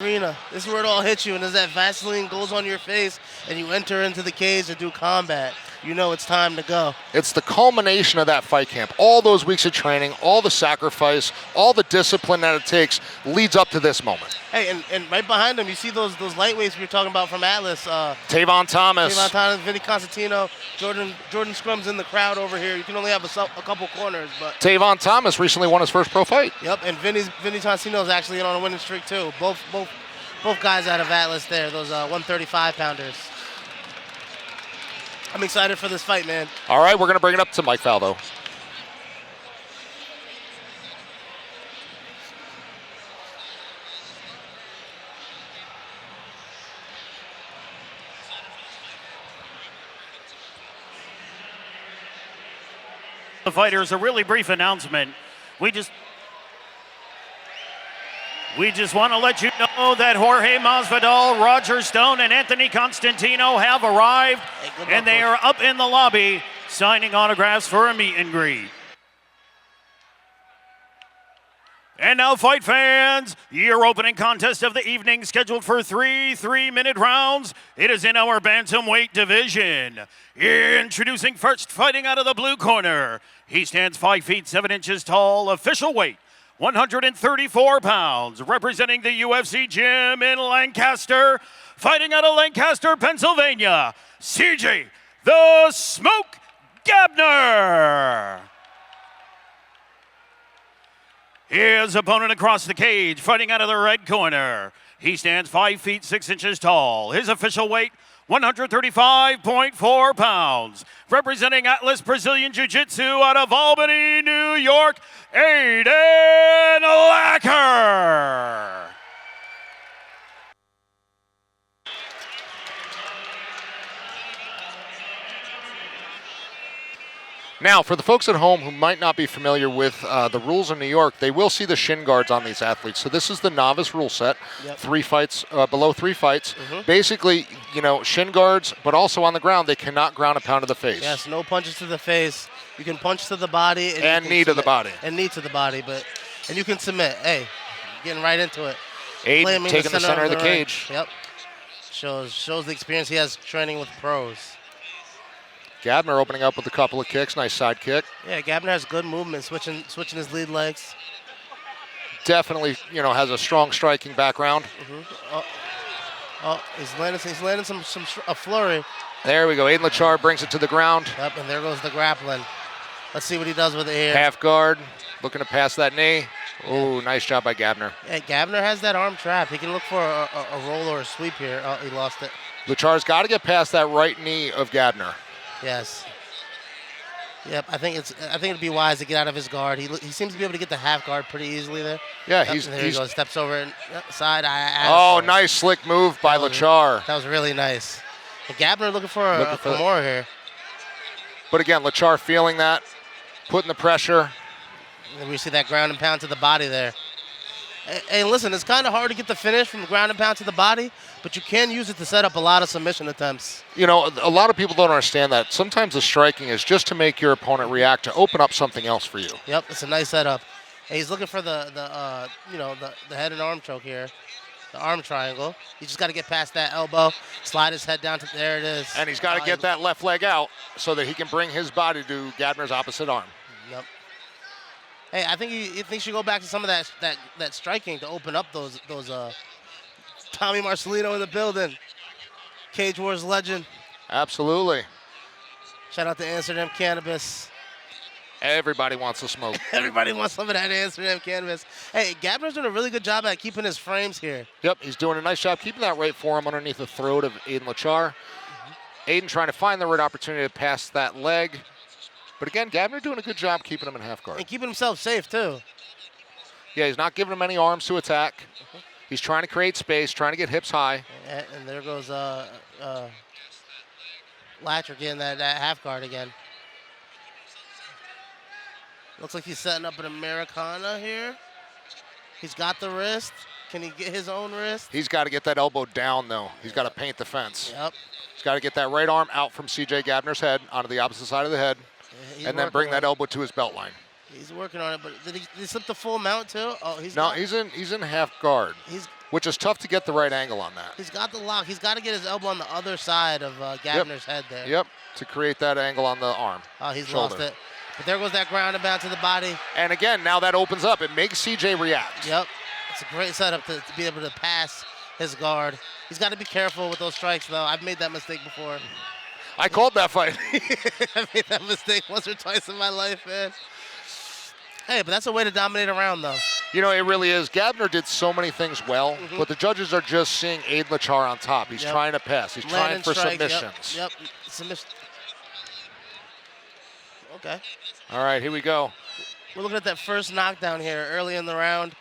Arena. This is where it all hits you, and as that Vaseline goes on your face and you enter into the cage to do combat, you know it's time to go. It's the culmination of that fight camp. All those weeks of training, all the sacrifice, all the discipline that it takes leads up to this moment. Hey, and right behind him, you see those lightweights we were talking about from Atlas. Tavon Thomas. Tavon Thomas, Vinny Constantino, Jordan Scrum's in the crowd over here. You can only have a couple corners, but Tavon Thomas recently won his first pro fight. Yep, and Vinny Constantino's actually in on a winning streak too. Both guys out of Atlas there, those 135-pounders. I'm excited for this fight, man. All right, we're going to bring it up to Mike Faldo. The fighters, a really brief announcement. We just want to let you know that Jorge Masvidal, Roger Stone, and Anthony Constantino have arrived, and they are up in the lobby signing autographs for a meet and greet. And now, fight fans, your opening contest of the evening, scheduled for three 3-minute rounds. It is in our bantamweight division. Introducing first, fighting out of the blue corner. He stands 5 feet 7 inches tall, official weight 134 pounds, representing the UFC gym in Lancaster, fighting out of Lancaster, Pennsylvania, CJ the Smoke Gabner. His opponent across the cage, fighting out of the red corner. He stands 5 feet 6 inches tall. His official weight, 135.4 pounds. Representing Atlas Brazilian Jiu-Jitsu out of Albany, New York, Aydan Lachar. Now, for the folks at home who might not be familiar with the rules in New York, they will see the shin guards on these athletes. So this is the novice rule set, Yep. 3 fights, below 3 fights. Basically, shin guards, but also on the ground, they cannot ground a pound to the face. Yes, no punches to the face. You can punch to the body. And knee to the body. And knee to the body, and you can submit. Hey, getting right into it. Aydan Claiming taking the center of the ring. cage. Yep. Shows the experience he has training with pros. Gabner opening up with a couple of kicks. Nice side kick. Yeah, Gabner has good movement, switching his lead legs. Definitely, has a strong striking background. Oh, he's landing a flurry. There we go. Aydan Lachar brings it to the ground. Yep, and there goes the grappling. Let's see what he does with it here. Half guard, looking to pass that knee. Oh, nice job by Gabner. Yeah, Gabner has that arm trap. He can look for a roll or a sweep here. Oh, he lost it. Lachar's got to get past that right knee of Gabner. Yes. Yep, I think it'd be wise to get out of his guard. He seems to be able to get the half guard pretty easily there. Yeah, There he goes. Steps over and side. Oh, nice slick move by Lachar. That was really nice. And Gabner looking for more here. But again, Lachar feeling that, putting the pressure. And we see that ground and pound to the body there. Hey, listen, it's kind of hard to get the finish from the ground and pound to the body, but you can use it to set up a lot of submission attempts. A lot of people don't understand that. Sometimes the striking is just to make your opponent react, to open up something else for you. Yep, it's a nice setup. Hey, he's looking for the head and arm choke here, the arm triangle. You just got to get past that elbow, slide his head down to there it is. And he's got to get that left leg out so that he can bring his body to Gabner's opposite arm. Yep. Hey, I think he should go back to some of that striking to open up those Tommy Marcelino in the building. Cage Wars legend. Absolutely. Shout out to Amsterdam Cannabis. Everybody wants to smoke. Everybody wants some of that Amsterdam Cannabis. Hey, Gabner's doing a really good job at keeping his frames here. Yep, he's doing a nice job keeping that right forearm underneath the throat of Aydan Lachar. Aydan trying to find the right opportunity to pass that leg. But again, Gabner doing a good job keeping him in half guard. And keeping himself safe, too. Yeah, he's not giving him any arms to attack. He's trying to create space, trying to get hips high. And there goes Lachar getting that half guard again. Looks like he's setting up an Americana here. He's got the wrist. Can he get his own wrist? He's got to get that elbow down, though. He's got to paint the fence. Yep. He's got to get that right arm out from CJ Gabner's head onto the opposite side of the head. And then bring that elbow to his belt line. He's working on it, but did he slip the full mount too? Oh, He's in half guard, which is tough to get the right angle on that. He's got the lock. He's got to get his elbow on the other side of Gabner's head there. Yep, to create that angle on the arm. Oh, he's shoulder. lost it. But there goes that ground and bound to the body. And again, now that opens up. It makes CJ react. Yep. It's a great setup to be able to pass his guard. He's got to be careful with those strikes, though. I've made that mistake before. I called that fight. I made that mistake once or twice in my life, man. Hey, but that's a way to dominate a round, though. You know, it really is. Gabner did so many things well, but the judges are just seeing Aydan Lachar on top. He's trying to pass. He's trying for submissions. Yep. Submission. Okay. All right, here we go. We're looking at that first knockdown here early in the round.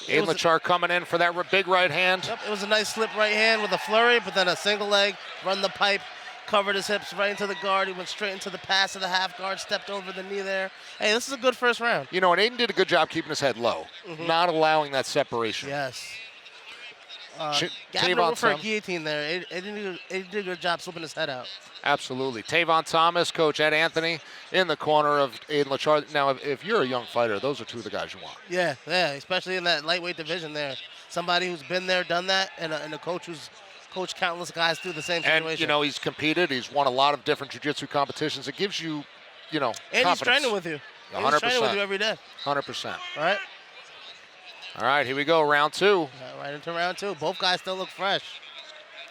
Aydan Lachar coming in for that big right hand. Yep, it was a nice slip right hand with a flurry, but then a single leg, run the pipe, covered his hips right into the guard. He went straight into the pass of the half guard, stepped over the knee there. Hey, this is a good first round. You know, and Aydan did a good job keeping his head low, not allowing that separation. Yes. Gabner went for a guillotine there. Aydan did a good job slipping his head out. Absolutely. Tavon Thomas, Coach Ed Anthony in the corner of Aydan Lachar. Now, if you're a young fighter, those are two of the guys you want. Yeah, especially in that lightweight division there. Somebody who's been there, done that, and a coach who's coached countless guys through the same situation. And, you know, he's competed. He's won a lot of different jiu-jitsu competitions. It gives you, you know, and confidence. he's training with you. 100%. He's training with you every day. 100%. Right? All right, here we go, round two. Right into round two. Both guys still look fresh.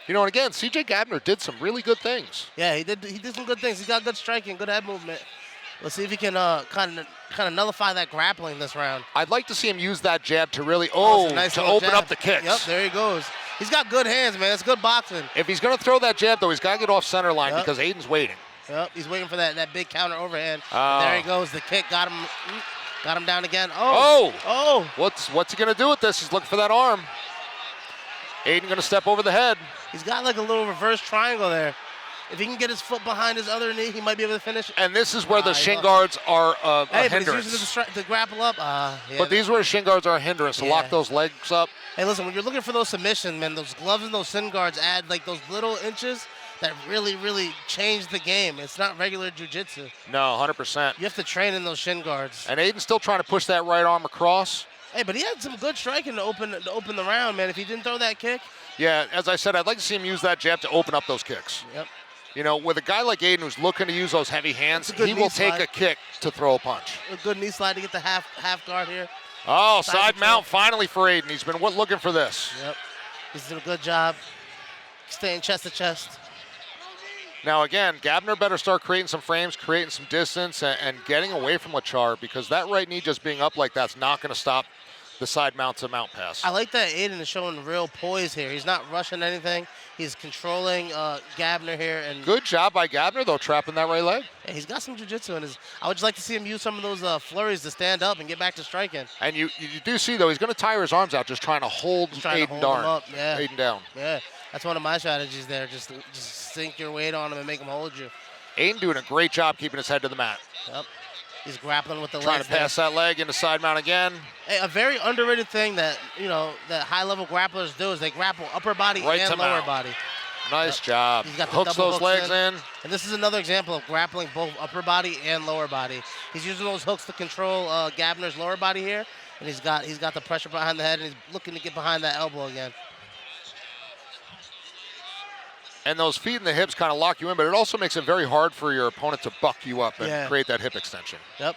You know, and again, CJ Gabner did some really good things. Yeah, he did some good things. He's got good striking, good head movement. Let's see if he can kind of nullify that grappling this round. I'd like to see him use that jab to really, nice to open jab. up the kicks. Yep, there he goes. He's got good hands, man. It's good boxing. If he's going to throw that jab, though, he's got to get off center line because Aydan's waiting. Yep, he's waiting for that big counter overhand. There he goes. The kick got him down again. Oh! What's he going to do with this? He's looking for that arm. Aydan going to step over the head. He's got like a little reverse triangle there. If he can get his foot behind his other knee, he might be able to finish. And this is where the shin guards are a hindrance. But he's using the grapple up. But these where shin guards are a hindrance to lock those legs up. Hey, listen, when you're looking for those submissions, man, those gloves and those shin guards add like those little inches that really, really change the game. It's not regular jiu-jitsu. No, 100%. You have to train in those shin guards. And Aydan's still trying to push that right arm across. Hey, but he had some good striking to open the round, man. If he didn't throw that kick. Yeah, as I said, I'd like to see him use that jab to open up those kicks. Yep. You know, with a guy like Aydan who's looking to use those heavy hands, he will take a kick to throw a punch. A good knee slide to get the half guard here. Oh, side mount finally for Aydan. He's been looking for this. Yep. He's doing a good job staying chest to chest. Now, again, Gabner better start creating some frames, creating some distance, and getting away from Lachar because that right knee just being up like that's not going to stop the side mount to mount pass. I like that Aydan is showing real poise here. He's not rushing anything. He's controlling Gabner here. And good job by Gabner, though, trapping that right leg. Yeah, he's got some jiu-jitsu in his. I would just like to see him use some of those flurries to stand up and get back to striking. And you do see, though, he's going to tire his arms out just trying to hold Aydan down. Yeah, that's one of my strategies there. Just sink your weight on him and make him hold you. Aydan doing a great job keeping his head to the mat. Yep. He's grappling with the legs. Trying to pass that leg into side mount again. Hey, a very underrated thing that that high-level grapplers do is they grapple upper body and lower body. Nice job. He's got the hooks those legs in. And this is another example of grappling both upper body and lower body. He's using those hooks to control Gabner's lower body here, and he's got the pressure behind the head, and he's looking to get behind that elbow again. And those feet and the hips kind of lock you in, but it also makes it very hard for your opponent to buck you up and create that hip extension. Yep.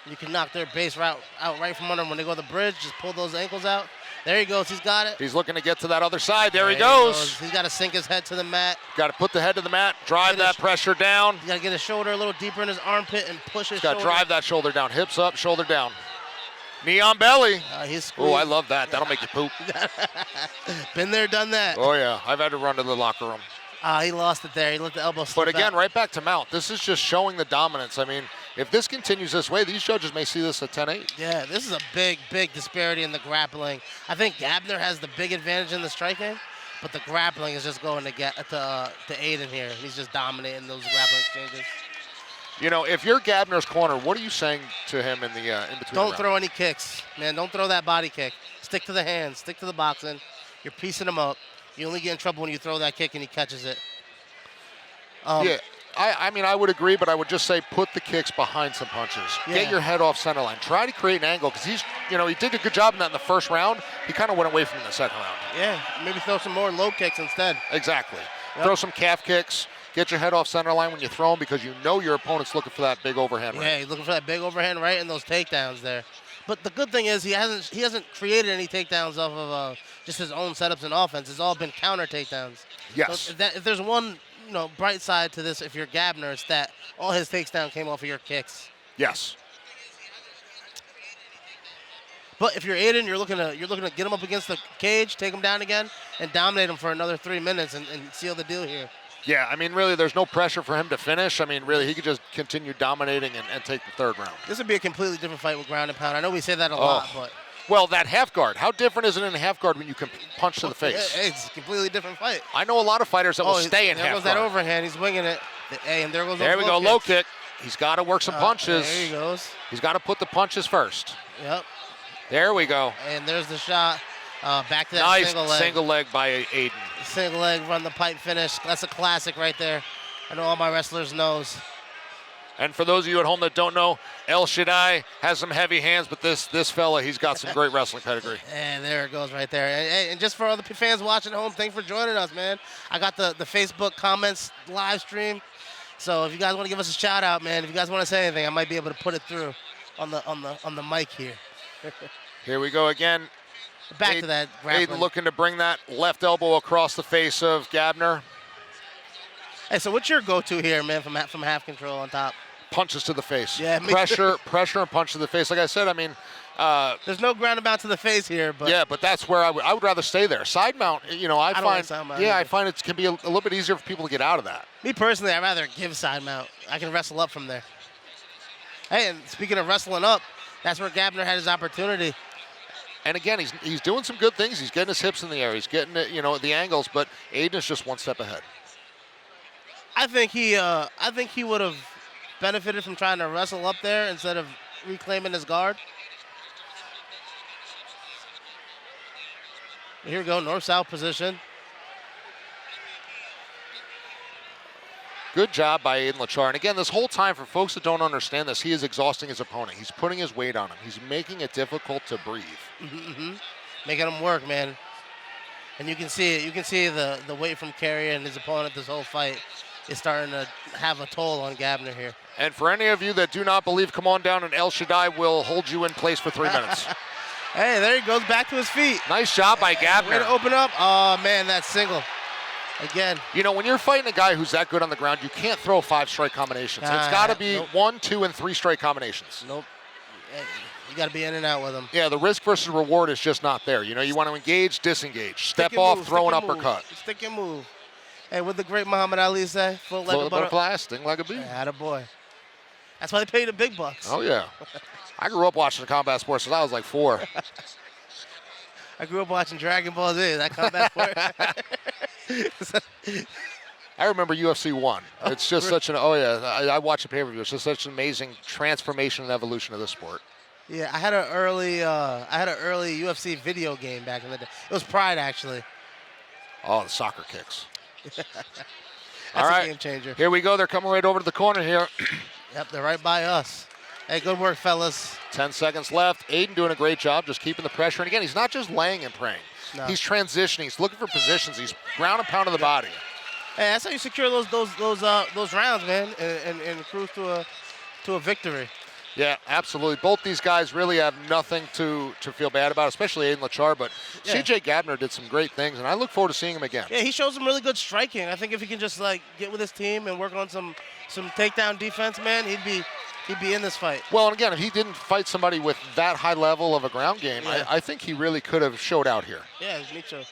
You can knock their base out right from under them when they go to the bridge. Just pull those ankles out. There he goes. He's got it. He's looking to get to that other side. There he goes. He's got to sink his head to the mat. Got to put the head to the mat, drive that pressure down. He's got to get his shoulder a little deeper in his armpit and push his shoulder. Got to drive that shoulder down. Hips up, shoulder down. Knee on belly. Oh, I love that. That'll make you poop. Been there, done that. Oh, yeah. I've had to run to the locker room. He lost it there. He let the elbow slip But again, out. right back to mount. This is just showing the dominance. I mean, if this continues this way, these judges may see this at 10-8. Yeah, this is a big, big disparity in the grappling. I think Gabner has the big advantage in the striking, but the grappling is just going to Aydan here. He's just dominating those grappling exchanges. You know, if you're Gabner's corner, what are you saying to him in between? Don't throw any kicks, man. Don't throw that body kick. Stick to the hands. Stick to the boxing. You're piecing him up. You only get in trouble when you throw that kick and he catches it. Yeah. I mean, I would agree, but I would just say put the kicks behind some punches. Yeah. Get your head off center line. Try to create an angle because he did a good job in that in the first round. He kind of went away from it in the second round. Yeah, maybe throw some more low kicks instead. Exactly. Yep. Throw some calf kicks. Get your head off center line when you throw them because you know your opponent's looking for that big overhand right. Yeah, he's looking for that big overhand right and those takedowns there. But the good thing is he hasn't created any takedowns off of just his own setups and offense. It's all been counter takedowns. Yes. So if there's one bright side to this, if you're Gabner, it's that all his takedowns came off of your kicks. Yes. But if you're Aydan, you're looking to get him up against the cage, take him down again, and dominate him for another 3 minutes and seal the deal here. Yeah, I mean, really, there's no pressure for him to finish. I mean, really, he could just continue dominating and take the third round. This would be a completely different fight with ground and pound. I know we say that a lot, but well, that half guard. How different is it in a half guard when you can punch to the face? It's a completely different fight. I know a lot of fighters that will stay in half guard. There goes that overhand. He's winging it. Hey, and there goes there we go, low kick. He's got to work some punches. There he goes. He's got to put the punches first. Yep. There we go. And there's the shot. Back to that nice single leg. By Aydan. Single leg, run the pipe finish. That's a classic right there. I know all my wrestlers knows. And for those of you at home that don't know, El Shaddai has some heavy hands, but this fella, he's got some great wrestling pedigree. And there it goes right there. And just for all the fans watching at home, thanks for joining us, man. I got the Facebook comments live stream. So if you guys want to give us a shout out, man, if you guys want to say anything, I might be able to put it through on the mic here. Here we go again. Back to that grappling. Aydan looking to bring that left elbow across the face of Gabner. Hey, so what's your go-to here, man, from half control on top? Punches to the face. Yeah, pressure and punch to the face. Like I said, I mean, there's no ground about to the face here, but yeah, but that's where I would rather stay there. Side mount, I find like side mount either. I find it can be a little bit easier for people to get out of that. Me personally, I'd rather give side mount. I can wrestle up from there. Hey, and speaking of wrestling up, that's where Gabner had his opportunity. And again, he's doing some good things. He's getting his hips in the air. He's getting the angles, but Aydan is just one step ahead. I think he would have benefited from trying to wrestle up there instead of reclaiming his guard. Here we go, north-south position. Good job by Aydan Lachar. And again, this whole time, for folks that don't understand this, he is exhausting his opponent. He's putting his weight on him. He's making it difficult to breathe. Making him work, man. And you can see it. You can see the weight from carrying his opponent this whole fight is starting to have a toll on Gabner here. And for any of you that do not believe, come on down and El Shaddai will hold you in place for 3 minutes. Hey, there he goes back to his feet. Nice job by Gabner. Way to open up. Oh, man, that single. Again. When you're fighting a guy who's that good on the ground, you can't throw 5 strike combinations. It's got to be 1, 2, and 3 strike combinations. Nope. You got to be in and out with them. Yeah, the risk versus reward is just not there. You want to engage, disengage. Step off, throw an uppercut. Stick and move. Hey, what the great Muhammad Ali say? Float like a butterfly, sting like a bee. Yeah, attaboy. That's why they pay you the big bucks. Oh, yeah. I grew up watching combat sports since I was like 4. I grew up watching Dragon Ball Z. That combat sport. I remember UFC 1. It's just such an, I watch a pay-per-view. It's just such an amazing transformation and evolution of this sport. Yeah, I had an early UFC video game back in the day. It was Pride, actually. Oh, the soccer kicks. That's All right, a game changer. Here we go. They're coming right over to the corner here. Yep, they're right by us. Hey, good work, fellas. 10 seconds left. Aydan doing a great job just keeping the pressure. And again, he's not just laying and praying. No. He's transitioning. He's looking for positions. He's ground and pound of the body. Hey, that's how you secure those rounds, man, and cruise to a victory. Yeah, absolutely. Both these guys really have nothing to feel bad about, especially Aydan Lachar. But yeah. CJ Gabner did some great things, and I look forward to seeing him again. Yeah, he shows some really good striking. I think if he can just get with his team and work on some takedown defense, man, he'd be in this fight. Well, and again, if he didn't fight somebody with that high level of a ground game, yeah. I think he really could have showed out here. Yeah, me too.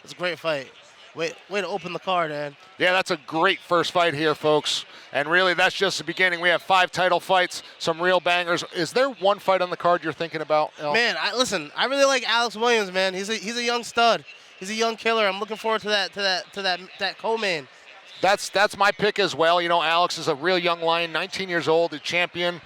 It's a great fight. Way to open the card, man. Yeah, that's a great first fight here, folks. And really, that's just the beginning. We have 5 title fights, some real bangers. Is there one fight on the card you're thinking about, El? Man, I really like Alex Williams, man. He's a young stud. He's a young killer. I'm looking forward to that co-main. That's my pick as well. Alex is a real young lion, 19 years old, a champion.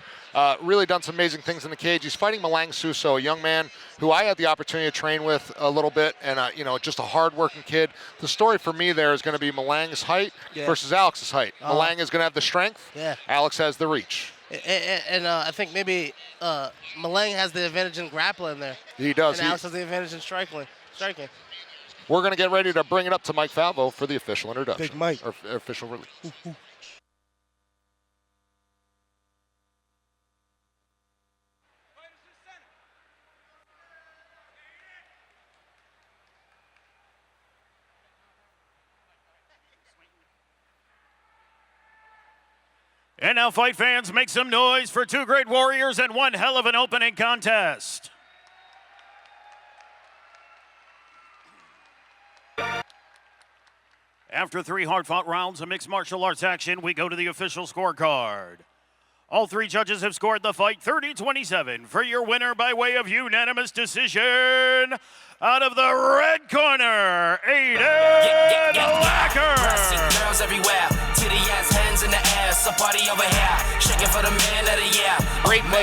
Really done some amazing things in the cage. He's fighting Malang Suso, a young man who I had the opportunity to train with a little bit, and just a hard-working kid. The story for me there is going to be Malang's height versus Alex's height. Malang is going to have the strength. Yeah. Alex has the reach. And I think maybe Malang has the advantage in grappling there. He does. And Alex has the advantage in striking. We're going to get ready to bring it up to Mike Falvo for the official introduction. Big Mike. Or official release. And now, fight fans, make some noise for two great warriors and one hell of an opening contest. After 3 hard-fought rounds of mixed martial arts action, we go to the official scorecard. All 3 judges have scored the fight 30-27 for your winner by way of unanimous decision. Out of the red corner, Aydan Lachar. Girls everywhere, titty ass, hands in the air, so party over here, shaking for the man of the year. Great